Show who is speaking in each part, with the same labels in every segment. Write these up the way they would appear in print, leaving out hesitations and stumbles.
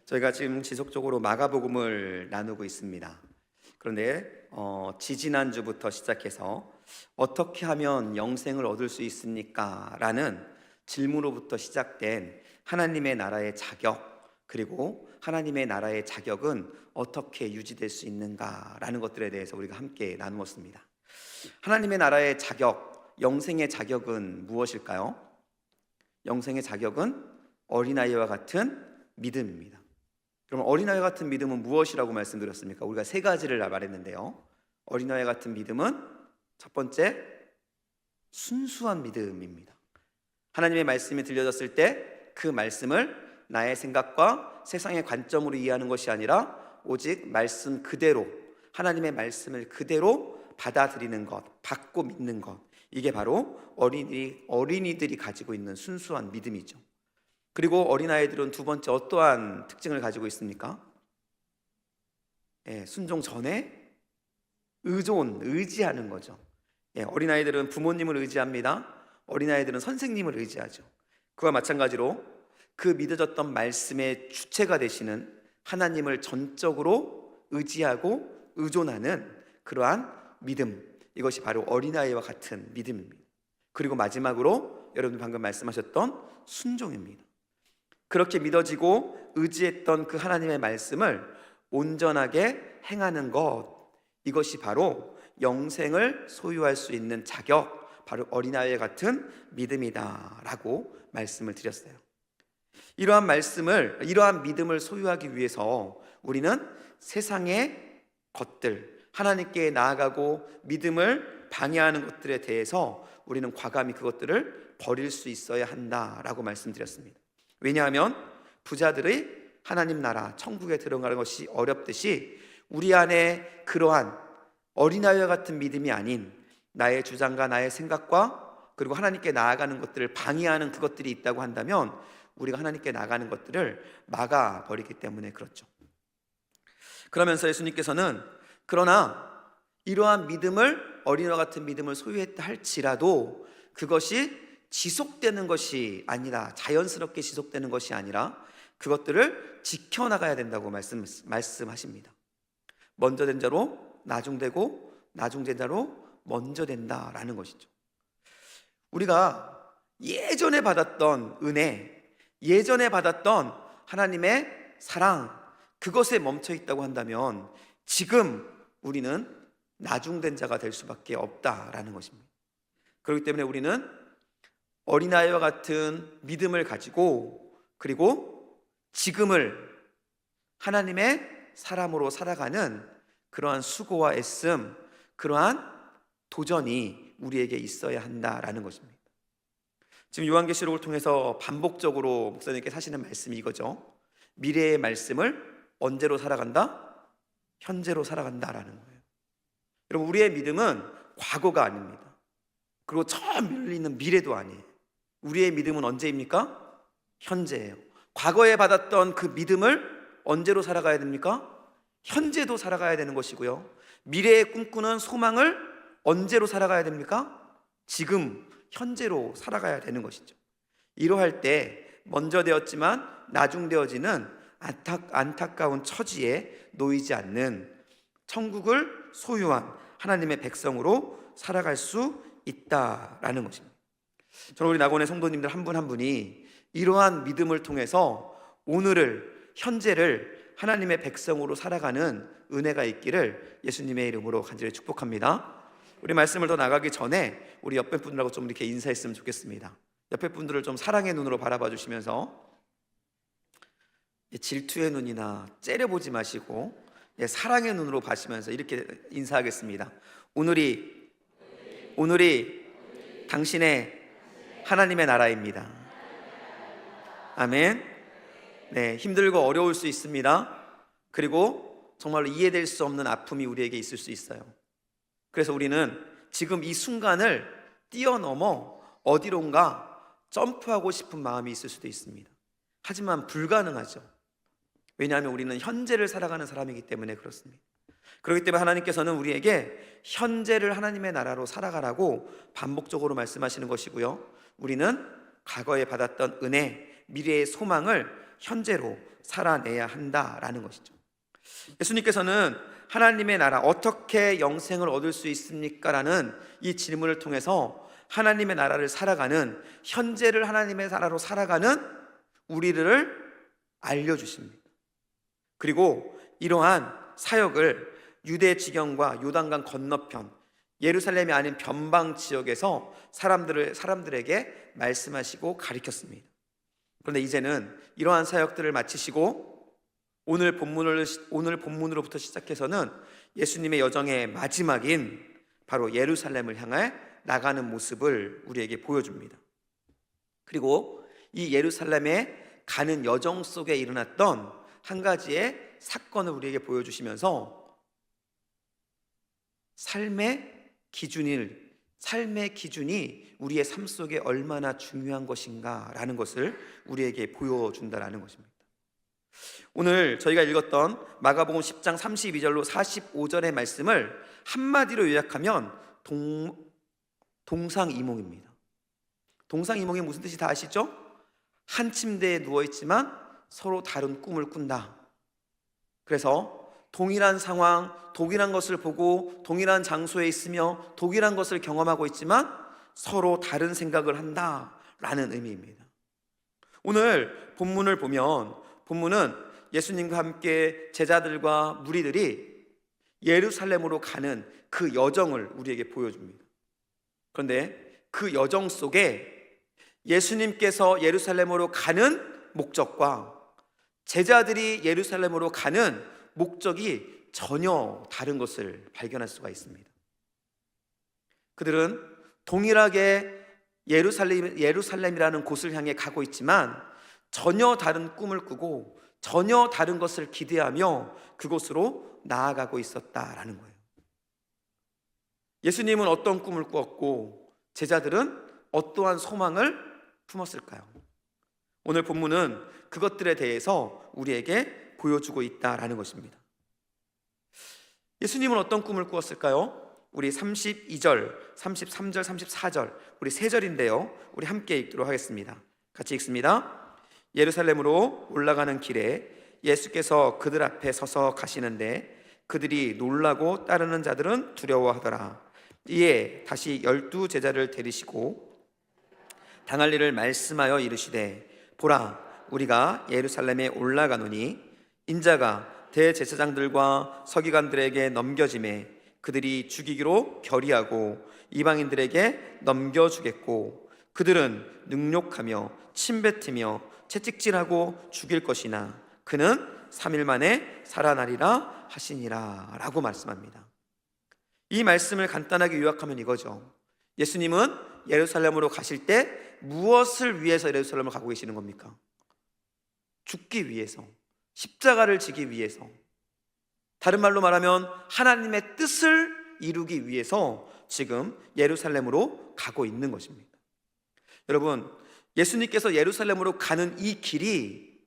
Speaker 1: 저희가 지금 지속적으로 마가복음을 나누고 있습니다. 그런데 지지난주부터 시작해서 어떻게 하면 영생을 얻을 수 있습니까? 라는 질문으로부터 시작된 하나님의 나라의 자격, 그리고 하나님의 나라의 자격은 어떻게 유지될 수 있는가? 라는 것들에 대해서 우리가 함께 나누었습니다. 하나님의 나라의 자격, 영생의 자격은 무엇일까요? 영생의 자격은 어린아이와 같은 믿음입니다. 그럼 어린아이 같은 믿음은 무엇이라고 말씀드렸습니까? 우리가 세 가지를 말했는데요. 어린아이 같은 믿음은 첫 번째, 순수한 믿음입니다. 하나님의 말씀이 들려졌을 때 그 말씀을 나의 생각과 세상의 관점으로 이해하는 것이 아니라 오직 말씀 그대로, 하나님의 말씀을 그대로 받아들이는 것, 받고 믿는 것, 이게 바로 어린이들이 가지고 있는 순수한 믿음이죠. 그리고 어린아이들은 두 번째 어떠한 특징을 가지고 있습니까? 순종 전에 의지하는 거죠. 어린아이들은 부모님을 의지합니다. 어린아이들은 선생님을 의지하죠. 그와 마찬가지로 그 믿어졌던 말씀의 주체가 되시는 하나님을 전적으로 의지하고 의존하는 그러한 믿음, 이것이 바로 어린아이와 같은 믿음입니다. 그리고 마지막으로 여러분 방금 말씀하셨던 순종입니다. 그렇게 믿어지고 의지했던 그 하나님의 말씀을 온전하게 행하는 것, 이것이 바로 영생을 소유할 수 있는 자격, 바로 어린아이 같은 믿음이다 라고 말씀을 드렸어요. 이러한 믿음을 소유하기 위해서 우리는 세상의 것들, 하나님께 나아가고 믿음을 방해하는 것들에 대해서 우리는 과감히 그것들을 버릴 수 있어야 한다라고 말씀드렸습니다. 왜냐하면 부자들의 하나님 나라 천국에 들어가는 것이 어렵듯이 우리 안에 그러한 어린아이와 같은 믿음이 아닌 나의 주장과 나의 생각과 그리고 하나님께 나아가는 것들을 방해하는 그것들이 있다고 한다면 우리가 하나님께 나아가는 것들을 막아버리기 때문에 그렇죠. 그러면서 예수님께서는 그러나 이러한 믿음을, 어린아이와 같은 믿음을 소유했다 할지라도 그것이 지속되는 것이 아니라, 자연스럽게 지속되는 것이 아니라 그것들을 지켜나가야 된다고 말씀하십니다. 먼저 된 자로 나중되고 나중된 자로 먼저 된다라는 것이죠. 우리가 예전에 받았던 은혜, 예전에 받았던 하나님의 사랑, 그것에 멈춰 있다고 한다면 지금 우리는 나중된 자가 될 수밖에 없다라는 것입니다. 그렇기 때문에 우리는 어린아이와 같은 믿음을 가지고 그리고 지금을 하나님의 사람으로 살아가는 그러한 수고와 애씀, 그러한 도전이 우리에게 있어야 한다라는 것입니다. 지금 요한계시록을 통해서 반복적으로 목사님께 하시는 말씀이 이거죠. 미래의 말씀을 언제로 살아간다? 현재로 살아간다라는 거예요. 여러분, 우리의 믿음은 과거가 아닙니다. 그리고 저 멀리 있는 미래도 아니에요. 우리의 믿음은 언제입니까? 현재예요. 과거에 받았던 그 믿음을 언제로 살아가야 됩니까? 현재도 살아가야 되는 것이고요. 미래에 꿈꾸는 소망을 언제로 살아가야 됩니까? 지금, 현재로 살아가야 되는 것이죠. 이러할 때 먼저 되었지만 나중되어지는 안타까운 처지에 놓이지 않는 천국을 소유한 하나님의 백성으로 살아갈 수 있다라는 것입니다. 저는 우리 낙원의 성도님들 한 분 한 분이 이러한 믿음을 통해서 오늘을, 현재를 하나님의 백성으로 살아가는 은혜가 있기를 예수님의 이름으로 간절히 축복합니다. 우리 말씀을 더 나가기 전에 우리 옆에 분들하고 좀 이렇게 인사했으면 좋겠습니다. 옆에 분들을 좀 사랑의 눈으로 바라봐 주시면서 질투의 눈이나 째려보지 마시고 사랑의 눈으로 봐시면서 이렇게 인사하겠습니다. 오늘이 당신의 하나님의 나라입니다. 아멘. 네, 힘들고 어려울 수 있습니다. 그리고 정말로 이해될 수 없는 아픔이 우리에게 있을 수 있어요. 그래서 우리는 지금 이 순간을 뛰어넘어 어디론가 점프하고 싶은 마음이 있을 수도 있습니다. 하지만 불가능하죠. 왜냐하면 우리는 현재를 살아가는 사람이기 때문에 그렇습니다. 그렇기 때문에 하나님께서는 우리에게 현재를 하나님의 나라로 살아가라고 반복적으로 말씀하시는 것이고요. 우리는 과거에 받았던 은혜, 미래의 소망을 현재로 살아내야 한다라는 것이죠. 예수님께서는 하나님의 나라, 어떻게 영생을 얻을 수 있습니까? 라는 이 질문을 통해서 하나님의 나라를 살아가는, 현재를 하나님의 나라로 살아가는 우리를 알려주십니다. 그리고 이러한 사역을 유대 지경과 요단강 건너편, 예루살렘이 아닌 변방 지역에서 사람들에게 말씀하시고 가르쳤습니다. 그런데 이제는 이러한 사역들을 마치시고 오늘 본문으로부터 시작해서는 예수님의 여정의 마지막인 바로 예루살렘을 향해 나가는 모습을 우리에게 보여줍니다. 그리고 이 예루살렘에 가는 여정 속에 일어났던 한 가지의 사건을 우리에게 보여주시면서 삶의 기준이 우리의 삶 속에 얼마나 중요한 것인가라는 것을 우리에게 보여준다라는 것입니다. 오늘 저희가 읽었던 마가복음 10장 32절로 45절의 말씀을 한마디로 요약하면 동상이몽입니다. 동상이몽이 무슨 뜻이 다 아시죠? 한 침대에 누워있지만 서로 다른 꿈을 꾼다. 그래서 동일한 상황, 동일한 것을 보고 동일한 장소에 있으며 동일한 것을 경험하고 있지만 서로 다른 생각을 한다라는 의미입니다. 오늘 본문을 보면, 본문은 예수님과 함께 제자들과 무리들이 예루살렘으로 가는 그 여정을 우리에게 보여줍니다. 그런데 그 여정 속에 예수님께서 예루살렘으로 가는 목적과 제자들이 예루살렘으로 가는 목적이 전혀 다른 것을 발견할 수가 있습니다. 그들은 동일하게 예루살렘이라는 곳을 향해 가고 있지만 전혀 다른 꿈을 꾸고 전혀 다른 것을 기대하며 그곳으로 나아가고 있었다라는 거예요. 예수님은 어떤 꿈을 꾸었고 제자들은 어떠한 소망을 품었을까요? 오늘 본문은 그것들에 대해서 우리에게 보여주고 있다라는 것입니다. 예수님은 어떤 꿈을 꾸었을까요? 우리 32절, 33절, 34절, 우리 세 절인데요, 우리 함께 읽도록 하겠습니다. 같이 읽습니다. 예루살렘으로 올라가는 길에 예수께서 그들 앞에 서서 가시는데 그들이 놀라고 따르는 자들은 두려워하더라. 이에 다시 12 제자를 데리시고 당할 일을 말씀하여 이르시되, 보라, 우리가 예루살렘에 올라가노니 인자가 대제사장들과 서기관들에게 넘겨짐에 그들이 죽이기로 결의하고 이방인들에게 넘겨주겠고 그들은 능욕하며 침뱉으며 채찍질하고 죽일 것이나 그는 3일 만에 살아나리라 하시니라 라고 말씀합니다. 이 말씀을 간단하게 요약하면 이거죠. 예수님은 예루살렘으로 가실 때 무엇을 위해서 예루살렘을 가고 계시는 겁니까? 죽기 위해서, 십자가를 지기 위해서, 다른 말로 말하면 하나님의 뜻을 이루기 위해서 지금 예루살렘으로 가고 있는 것입니다. 여러분, 예수님께서 예루살렘으로 가는 이 길이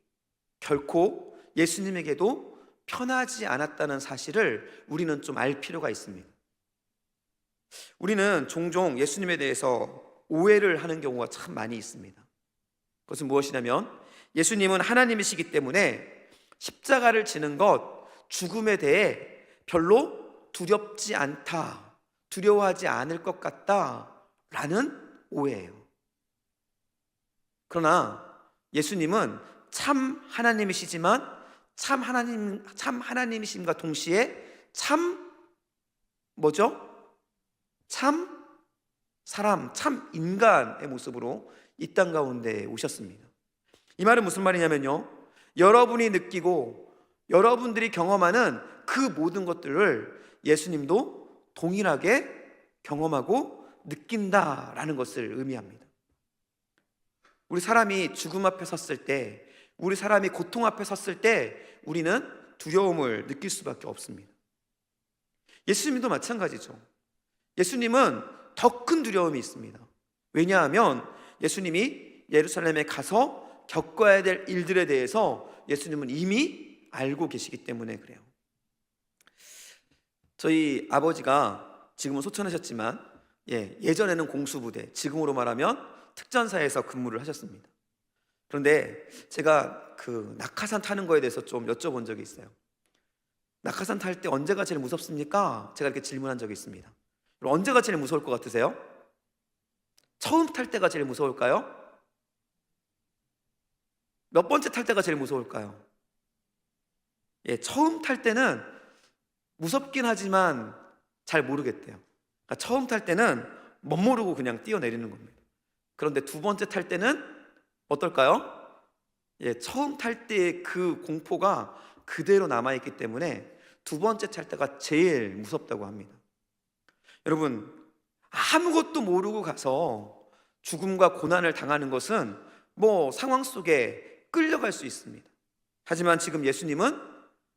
Speaker 1: 결코 예수님에게도 편하지 않았다는 사실을 우리는 좀 알 필요가 있습니다. 우리는 종종 예수님에 대해서 오해를 하는 경우가 참 많이 있습니다. 그것은 무엇이냐면 예수님은 하나님이시기 때문에 십자가를 지는 것, 죽음에 대해 별로 두렵지 않다, 두려워하지 않을 것 같다라는 오해예요. 그러나 예수님은 참 하나님이시지만 참 하나님이심과 동시에 참 사람, 참 인간의 모습으로 이 땅 가운데 오셨습니다. 이 말은 무슨 말이냐면요, 여러분이 느끼고 여러분들이 경험하는 그 모든 것들을 예수님도 동일하게 경험하고 느낀다라는 것을 의미합니다. 우리 사람이 죽음 앞에 섰을 때, 우리 사람이 고통 앞에 섰을 때 우리는 두려움을 느낄 수밖에 없습니다. 예수님도 마찬가지죠. 예수님은 더 큰 두려움이 있습니다. 왜냐하면 예수님이 예루살렘에 가서 겪어야 될 일들에 대해서 예수님은 이미 알고 계시기 때문에 그래요. 저희 아버지가 지금은 소천하셨지만 예전에는 공수부대, 지금으로 말하면 특전사에서 근무를 하셨습니다. 그런데 제가 그 낙하산 타는 거에 대해서 좀 여쭤본 적이 있어요. 낙하산 탈 때 언제가 제일 무섭습니까? 제가 이렇게 질문한 적이 있습니다. 그럼 언제가 제일 무서울 것 같으세요? 처음 탈 때가 제일 무서울까요? 몇 번째 탈 때가 제일 무서울까요? 처음 탈 때는 무섭긴 하지만 잘 모르겠대요. 그러니까 처음 탈 때는 멋모르고 그냥 뛰어내리는 겁니다. 그런데 두 번째 탈 때는 어떨까요? 처음 탈 때의 그 공포가 그대로 남아있기 때문에 두 번째 탈 때가 제일 무섭다고 합니다. 여러분, 아무것도 모르고 가서 죽음과 고난을 당하는 것은 뭐 상황 속에 끌려갈 수 있습니다. 하지만 지금 예수님은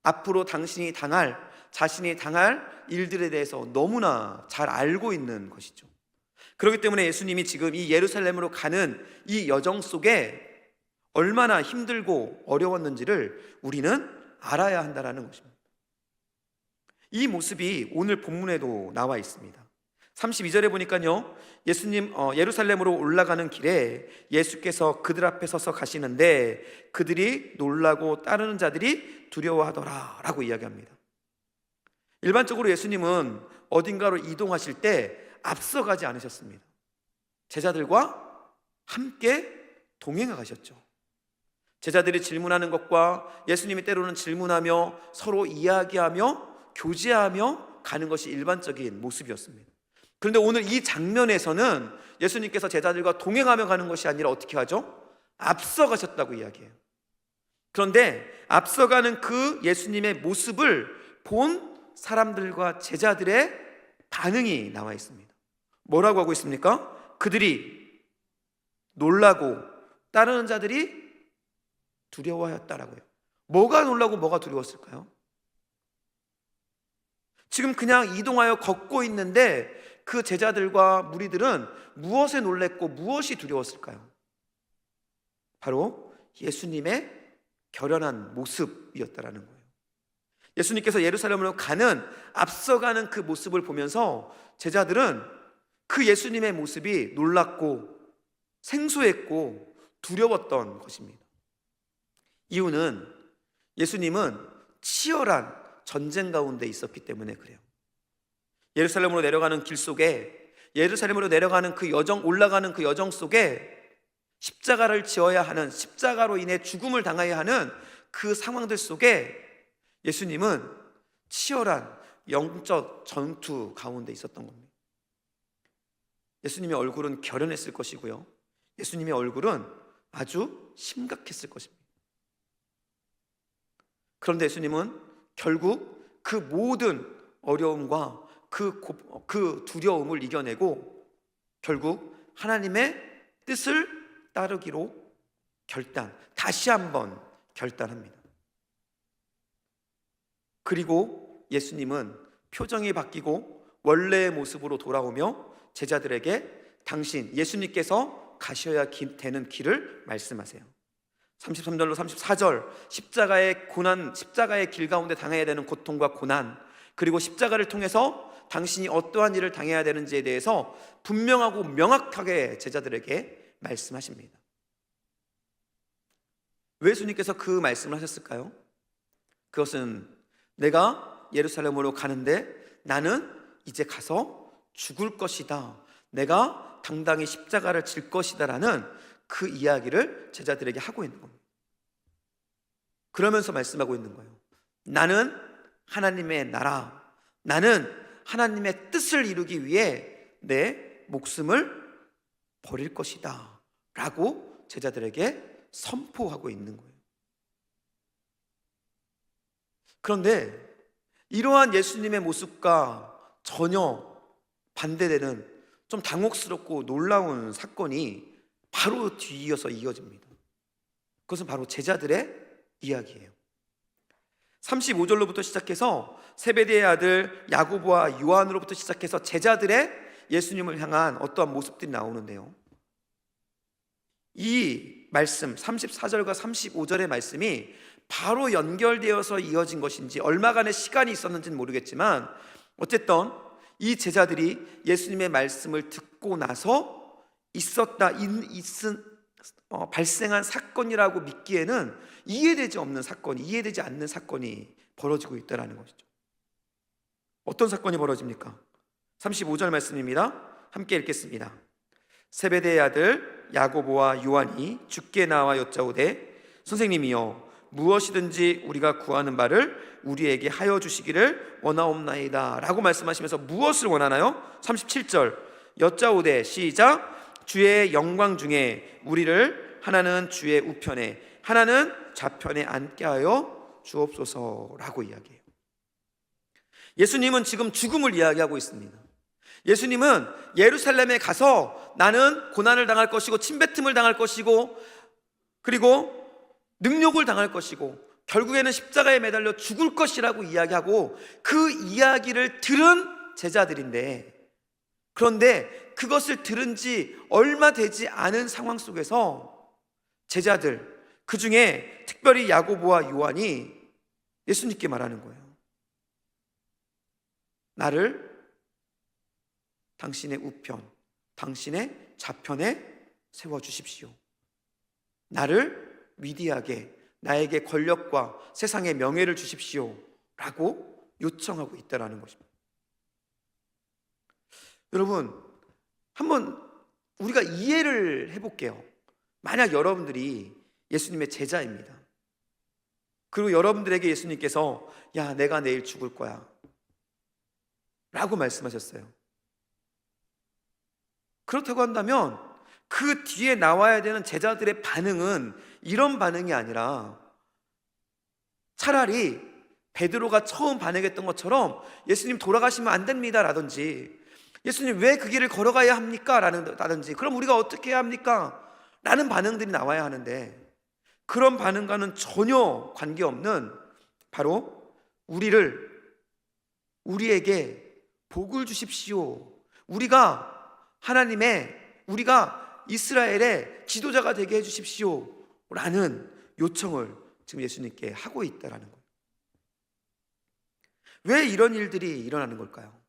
Speaker 1: 앞으로 자신이 당할 일들에 대해서 너무나 잘 알고 있는 것이죠. 그렇기 때문에 예수님이 지금 이 예루살렘으로 가는 이 여정 속에 얼마나 힘들고 어려웠는지를 우리는 알아야 한다는 것입니다. 이 모습이 오늘 본문에도 나와 있습니다. 32절에 보니까요, 예수님 예루살렘으로 올라가는 길에 예수께서 그들 앞에 서서 가시는데 그들이 놀라고 따르는 자들이 두려워하더라 라고 이야기합니다. 일반적으로 예수님은 어딘가로 이동하실 때 앞서가지 않으셨습니다. 제자들과 함께 동행해 가셨죠. 제자들이 질문하는 것과 예수님이 때로는 질문하며 서로 이야기하며 교제하며 가는 것이 일반적인 모습이었습니다. 그런데 오늘 이 장면에서는 예수님께서 제자들과 동행하며 가는 것이 아니라 어떻게 하죠? 앞서가셨다고 이야기해요. 그런데 앞서가는 그 예수님의 모습을 본 사람들과 제자들의 반응이 나와 있습니다. 뭐라고 하고 있습니까? 그들이 놀라고 따르는 자들이 두려워하였다라고요. 뭐가 놀라고 뭐가 두려웠을까요? 지금 그냥 이동하여 걷고 있는데 그 제자들과 무리들은 무엇에 놀랬고 무엇이 두려웠을까요? 바로 예수님의 결연한 모습이었다라는 거예요. 예수님께서 예루살렘으로 앞서가는 그 모습을 보면서 제자들은 그 예수님의 모습이 놀랍고 생소했고 두려웠던 것입니다. 이유는 예수님은 치열한 전쟁 가운데 있었기 때문에 그래요. 예루살렘으로 내려가는 길 속에, 예루살렘으로 내려가는 그 여정, 올라가는 그 여정 속에 십자가를 지어야 하는, 십자가로 인해 죽음을 당해야 하는 그 상황들 속에 예수님은 치열한 영적 전투 가운데 있었던 겁니다. 예수님의 얼굴은 결연했을 것이고요, 예수님의 얼굴은 아주 심각했을 것입니다. 그런데 예수님은 결국 그 모든 어려움과 그 두려움을 이겨내고 결국 하나님의 뜻을 따르기로 다시 한번 결단합니다. 그리고 예수님은 표정이 바뀌고 원래의 모습으로 돌아오며 제자들에게 예수님께서 가셔야 되는 길을 말씀하세요. 33절로 34절, 십자가의 길 가운데 당해야 되는 고통과 고난, 그리고 십자가를 통해서 당신이 어떠한 일을 당해야 되는지에 대해서 분명하고 명확하게 제자들에게 말씀하십니다. 왜 예수님께서 그 말씀을 하셨을까요? 그것은 내가 예루살렘으로 가는데 나는 이제 가서 죽을 것이다, 내가 당당히 십자가를 질 것이다 라는 그 이야기를 제자들에게 하고 있는 겁니다. 그러면서 말씀하고 있는 거예요. 나는 하나님의 나라, 나는 하나님의 뜻을 이루기 위해 내 목숨을 버릴 것이다 라고 제자들에게 선포하고 있는 거예요. 그런데 이러한 예수님의 모습과 전혀 반대되는 좀 당혹스럽고 놀라운 사건이 바로 뒤이어서 이어집니다. 그것은 바로 제자들의 이야기예요. 35절로부터 시작해서 세베대의 아들 야고보와 요한으로부터 시작해서 제자들의 예수님을 향한 어떠한 모습들이 나오는데요, 이 말씀 34절과 35절의 말씀이 바로 연결되어서 이어진 것인지 얼마간의 시간이 있었는지는 모르겠지만 어쨌든 이 제자들이 예수님의 말씀을 듣고 나서 발생한 사건이라고 믿기에는 이해되지 않는 사건이 벌어지고 있다는 것이죠. 어떤 사건이 벌어집니까? 35절 말씀입니다. 함께 읽겠습니다. 세베대의 아들 야고보와 요한이 주께 나와 여짜오되 선생님이여 무엇이든지 우리가 구하는 바를 우리에게 하여 주시기를 원하옵나이다 라고 말씀하시면서 무엇을 원하나요? 37절 여짜오되 시작 주의 영광 중에 우리를 하나는 주의 우편에 하나는 좌편에 앉게 하여 주옵소서라고 이야기해요. 예수님은 지금 죽음을 이야기하고 있습니다. 예수님은 예루살렘에 가서 나는 고난을 당할 것이고 침뱉음을 당할 것이고 그리고 능욕을 당할 것이고 결국에는 십자가에 매달려 죽을 것이라고 이야기하고 그 이야기를 들은 제자들인데, 그런데 그것을 들은 지 얼마 되지 않은 상황 속에서 제자들, 그 중에 특별히 야고보와 요한이 예수님께 말하는 거예요. 나를 당신의 우편, 당신의 좌편에 세워주십시오. 나를 위대하게 나에게 권력과 세상의 명예를 주십시오 라고 요청하고 있다는 것입니다. 여러분, 한번 우리가 이해를 해볼게요. 만약 여러분들이 예수님의 제자입니다. 그리고 여러분들에게 예수님께서 야, 내가 내일 죽을 거야 라고 말씀하셨어요. 그렇다고 한다면 그 뒤에 나와야 되는 제자들의 반응은 이런 반응이 아니라 차라리 베드로가 처음 반응했던 것처럼 예수님 돌아가시면 안 됩니다 라든지, 예수님 왜 그 길을 걸어가야 합니까? 라든지, 그럼 우리가 어떻게 해야 합니까? 라는 반응들이 나와야 하는데, 그런 반응과는 전혀 관계없는 바로 우리에게 복을 주십시오, 우리가 이스라엘의 지도자가 되게 해주십시오 라는 요청을 지금 예수님께 하고 있다는 거예요. 왜 이런 일들이 일어나는 걸까요?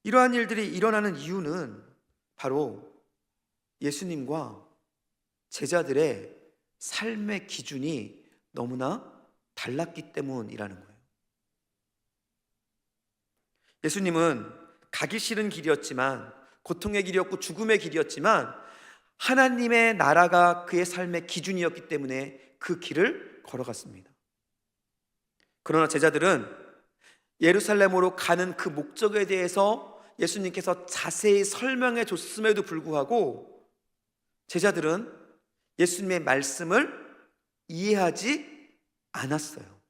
Speaker 1: 이러한 일들이 일어나는 이유는 바로 예수님과 제자들의 삶의 기준이 너무나 달랐기 때문이라는 거예요. 예수님은 가기 싫은 길이었지만, 고통의 길이었고 죽음의 길이었지만 하나님의 나라가 그의 삶의 기준이었기 때문에 그 길을 걸어갔습니다. 그러나 제자들은 예루살렘으로 가는 그 목적에 대해서 예수님께서 자세히 설명해 줬음에도 불구하고 제자들은 예수님의 말씀을 이해하지 않았어요.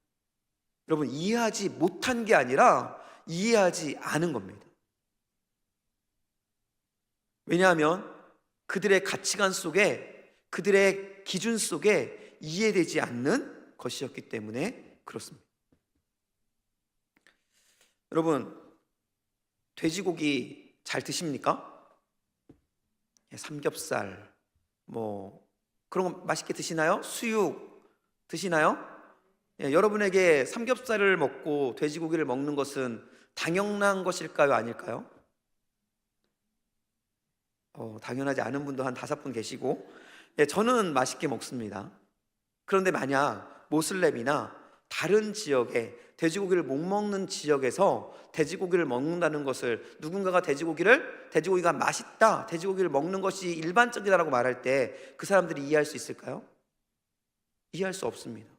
Speaker 1: 여러분, 이해하지 못한 게 아니라 이해하지 않은 겁니다. 왜냐하면 그들의 가치관 속에, 그들의 기준 속에 이해되지 않는 것이었기 때문에 그렇습니다. 여러분, 돼지고기 잘 드십니까? 삼겹살, 그런 거 맛있게 드시나요? 수육 드시나요? 여러분에게 삼겹살을 먹고 돼지고기를 먹는 것은 당연한 것일까요? 아닐까요? 당연하지 않은 분도 한 5분 계시고, 저는 맛있게 먹습니다. 그런데 만약 모슬렘이나 다른 지역에 돼지고기를 못 먹는 지역에서 돼지고기를 먹는다는 것을, 누군가가 돼지고기가 맛있다, 돼지고기를 먹는 것이 일반적이다라고 말할 때 그 사람들이 이해할 수 있을까요? 이해할 수 없습니다.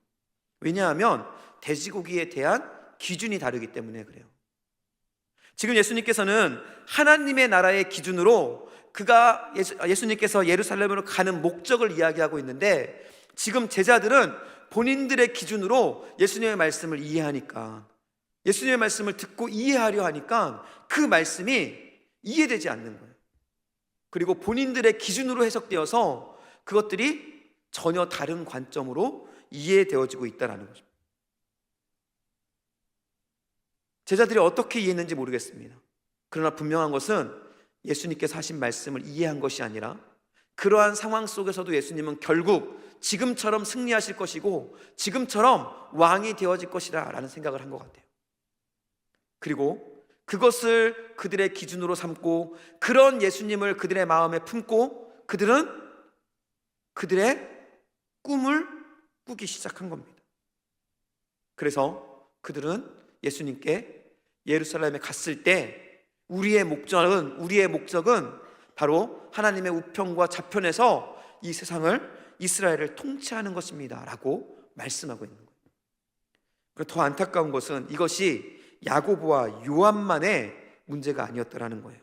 Speaker 1: 왜냐하면 돼지고기에 대한 기준이 다르기 때문에 그래요. 지금 예수님께서는 하나님의 나라의 기준으로 예수님께서 예루살렘으로 가는 목적을 이야기하고 있는데, 지금 제자들은 본인들의 기준으로 예수님의 말씀을 이해하니까, 예수님의 말씀을 듣고 이해하려 하니까 그 말씀이 이해되지 않는 거예요. 그리고 본인들의 기준으로 해석되어서 그것들이 전혀 다른 관점으로 이해되어지고 있다는 거죠. 제자들이 어떻게 이해했는지 모르겠습니다. 그러나 분명한 것은 예수님께서 하신 말씀을 이해한 것이 아니라, 그러한 상황 속에서도 예수님은 결국 지금처럼 승리하실 것이고 지금처럼 왕이 되어질 것이다 라는 생각을 한 것 같아요. 그리고 그것을 그들의 기준으로 삼고 그런 예수님을 그들의 마음에 품고 그들은 그들의 꿈을 꾸기 시작한 겁니다. 그래서 그들은 예수님께 예루살렘에 갔을 때 우리의 목적은 바로 하나님의 우편과 좌편에서 이 세상을 이스라엘을 통치하는 것입니다 라고 말씀하고 있는 거예요. 그리고 더 안타까운 것은 이것이 야고보와 요한만의 문제가 아니었다라는 거예요.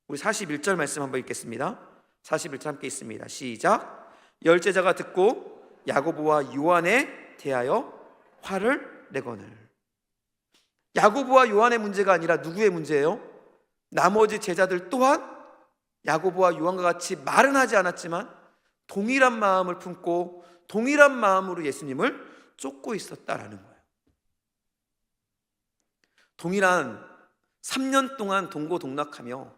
Speaker 1: 우리 41절 말씀 한번 읽겠습니다. 41절 함께 있습니다. 시작. 열제자가 듣고 야고보와 요한에 대하여 화를 내거늘. 야고보와 요한의 문제가 아니라 누구의 문제예요? 나머지 제자들 또한 야고보와 요한과 같이 말은 하지 않았지만 동일한 마음을 품고 동일한 마음으로 예수님을 쫓고 있었다라는 거예요. 동일한 3년 동안 동고동락하며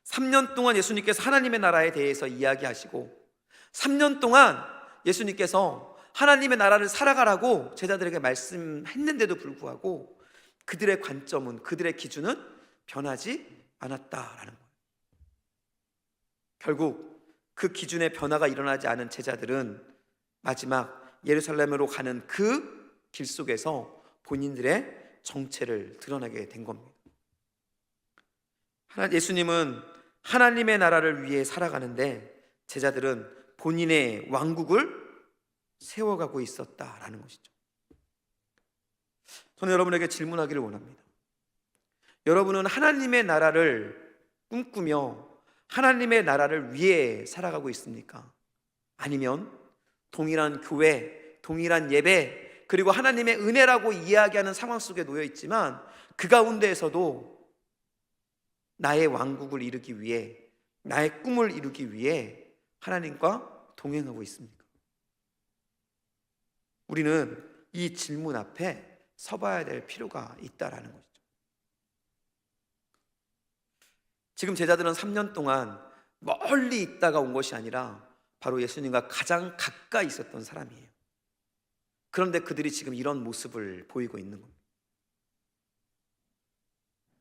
Speaker 1: 3년 동안 예수님께서 하나님의 나라에 대해서 이야기하시고 3년 동안 예수님께서 하나님의 나라를 살아가라고 제자들에게 말씀했는데도 불구하고 그들의 관점은, 그들의 기준은 변하지 않았다라는 거예요. 결국 그 기준의 변화가 일어나지 않은 제자들은 마지막 예루살렘으로 가는 그 길 속에서 본인들의 정체를 드러내게 된 겁니다. 예수님은 하나님의 나라를 위해 살아가는데 제자들은 본인의 왕국을 세워가고 있었다라는 것이죠. 저는 여러분에게 질문하기를 원합니다. 여러분은 하나님의 나라를 꿈꾸며 하나님의 나라를 위해 살아가고 있습니까? 아니면 동일한 교회, 동일한 예배, 그리고 하나님의 은혜라고 이야기하는 상황 속에 놓여 있지만 그 가운데에서도 나의 왕국을 이루기 위해, 나의 꿈을 이루기 위해 하나님과 동행하고 있습니까? 우리는 이 질문 앞에 서봐야 될 필요가 있다라는 것이죠. 지금 제자들은 3년 동안 멀리 있다가 온 것이 아니라 바로 예수님과 가장 가까이 있었던 사람이에요. 그런데 그들이 지금 이런 모습을 보이고 있는 겁니다.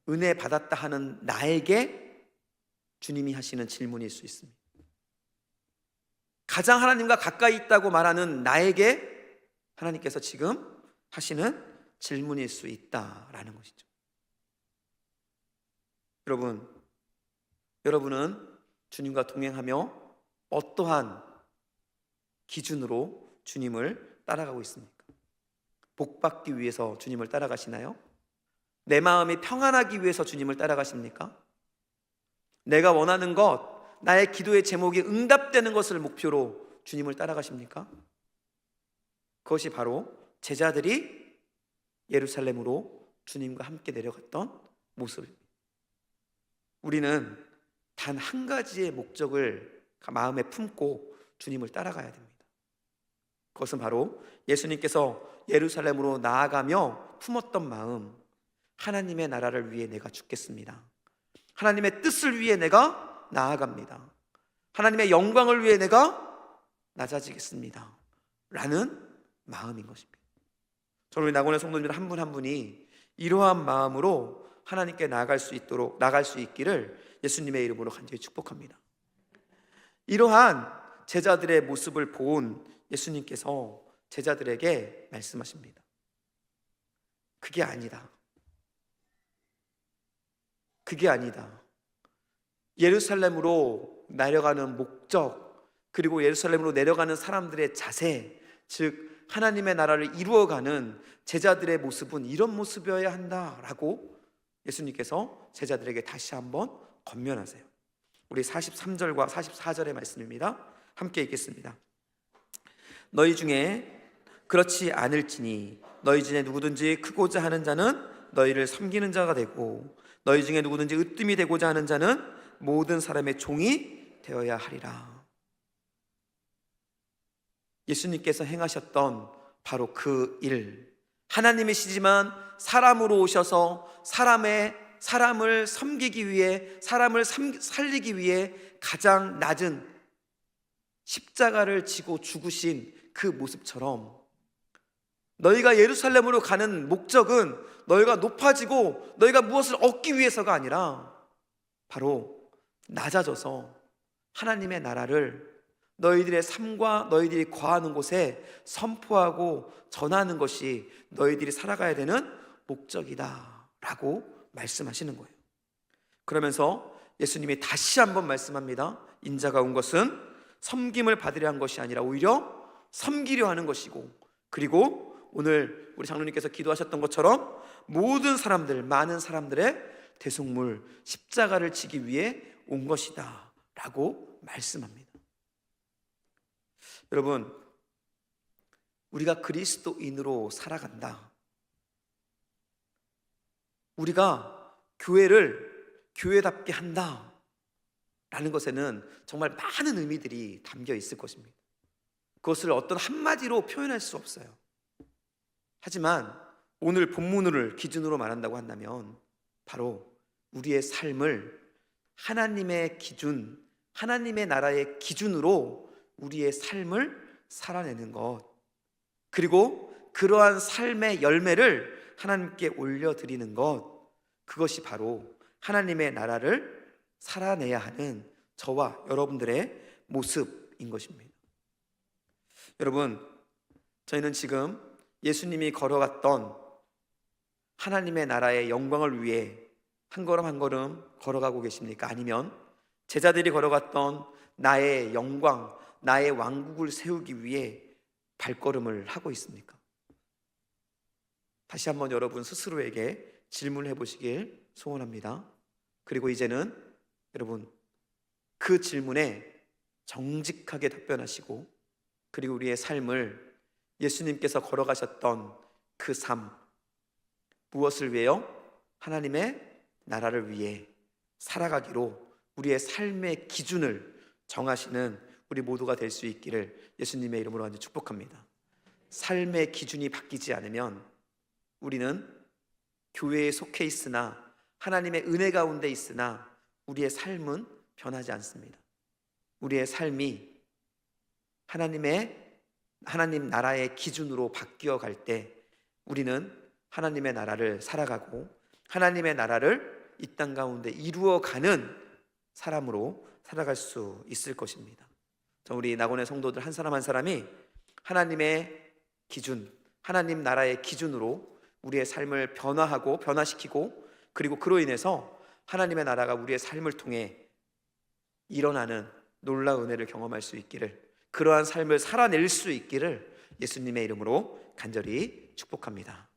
Speaker 1: 은혜 받았다 하는 나에게 주님이 하시는 질문일 수 있습니다. 가장 하나님과 가까이 있다고 말하는 나에게 하나님께서 지금 하시는 질문일 수 있다라는 것이죠. 여러분은 주님과 동행하며 어떠한 기준으로 주님을 따라가고 있습니까? 복받기 위해서 주님을 따라가시나요? 내 마음이 평안하기 위해서 주님을 따라가십니까? 내가 원하는 것, 나의 기도의 제목이 응답되는 것을 목표로 주님을 따라가십니까? 그것이 바로 제자들이 예루살렘으로 주님과 함께 내려갔던 모습입니다. 우리는 단 한 가지의 목적을 마음에 품고 주님을 따라가야 됩니다. 그것은 바로 예수님께서 예루살렘으로 나아가며 품었던 마음, 하나님의 나라를 위해 내가 죽겠습니다. 하나님의 뜻을 위해 내가 나아갑니다. 하나님의 영광을 위해 내가 낮아지겠습니다 라는 마음인 것입니다. 저는 우리 낙원의 성도님들 한 분 한 분이 이러한 마음으로 하나님께 나아갈 수 있기를 예수님의 이름으로 간절히 축복합니다. 이러한 제자들의 모습을 본 예수님께서 제자들에게 말씀하십니다. 그게 아니다. 그게 아니다. 예루살렘으로 내려가는 목적, 그리고 예루살렘으로 내려가는 사람들의 자세, 즉 하나님의 나라를 이루어가는 제자들의 모습은 이런 모습이어야 한다라고 예수님께서 제자들에게 다시 한번 권면하세요. 우리 43절과 44절의 말씀입니다. 함께 읽겠습니다. 너희 중에 그렇지 않을지니 너희 중에 누구든지 크고자 하는 자는 너희를 섬기는 자가 되고 너희 중에 누구든지 으뜸이 되고자 하는 자는 모든 사람의 종이 되어야 하리라. 예수님께서 행하셨던 바로 그 일, 하나님이시지만 사람으로 오셔서 사람을 섬기기 위해, 사람을 살리기 위해 가장 낮은 십자가를 지고 죽으신 그 모습처럼 너희가 예루살렘으로 가는 목적은 너희가 높아지고 너희가 무엇을 얻기 위해서가 아니라 바로 낮아져서 하나님의 나라를 너희들의 삶과 너희들이 거하는 곳에 선포하고 전하는 것이 너희들이 살아가야 되는 목적이다 라고 말씀하시는 거예요. 그러면서 예수님이 다시 한번 말씀합니다. 인자가 온 것은 섬김을 받으려 한 것이 아니라 오히려 섬기려 하는 것이고, 그리고 오늘 우리 장로님께서 기도하셨던 것처럼 모든 사람들, 많은 사람들의 대속물 십자가를 지기 위해 온 것이다 라고 말씀합니다. 여러분, 우리가 그리스도인으로 살아간다, 우리가 교회를 교회답게 한다 라는 것에는 정말 많은 의미들이 담겨 있을 것입니다. 그것을 어떤 한마디로 표현할 수 없어요. 하지만 오늘 본문을 기준으로 말한다고 한다면 바로 우리의 삶을 하나님의 기준, 하나님의 나라의 기준으로 우리의 삶을 살아내는 것, 그리고 그러한 삶의 열매를 하나님께 올려드리는 것, 그것이 바로 하나님의 나라를 살아내야 하는 저와 여러분들의 모습인 것입니다. 여러분, 저희는 지금 예수님이 걸어갔던 하나님의 나라의 영광을 위해 한 걸음 한 걸음 걸어가고 계십니까? 아니면 제자들이 걸어갔던 나의 영광, 나의 왕국을 세우기 위해 발걸음을 하고 있습니까? 다시 한번 여러분 스스로에게 질문해 보시길 소원합니다. 그리고 이제는 여러분 그 질문에 정직하게 답변하시고, 그리고 우리의 삶을 예수님께서 걸어가셨던 그 삶, 무엇을 위해요? 하나님의 나라를 위해 살아가기로 우리의 삶의 기준을 정하시는 우리 모두가 될 수 있기를 예수님의 이름으로 완전 축복합니다. 삶의 기준이 바뀌지 않으면 우리는 교회에 속해 있으나, 하나님의 은혜 가운데 있으나 우리의 삶은 변하지 않습니다. 우리의 삶이 하나님 나라의 기준으로 바뀌어 갈 때 우리는 하나님의 나라를 살아가고 하나님의 나라를 이 땅 가운데 이루어가는 사람으로 살아갈 수 있을 것입니다. 우리 낙원의 성도들 한 사람 한 사람이 하나님의 기준, 하나님 나라의 기준으로 우리의 삶을 변화하고 변화시키고, 그리고 그로 인해서 하나님의 나라가 우리의 삶을 통해 일어나는 놀라운 은혜를 경험할 수 있기를, 그러한 삶을 살아낼 수 있기를 예수님의 이름으로 간절히 축복합니다.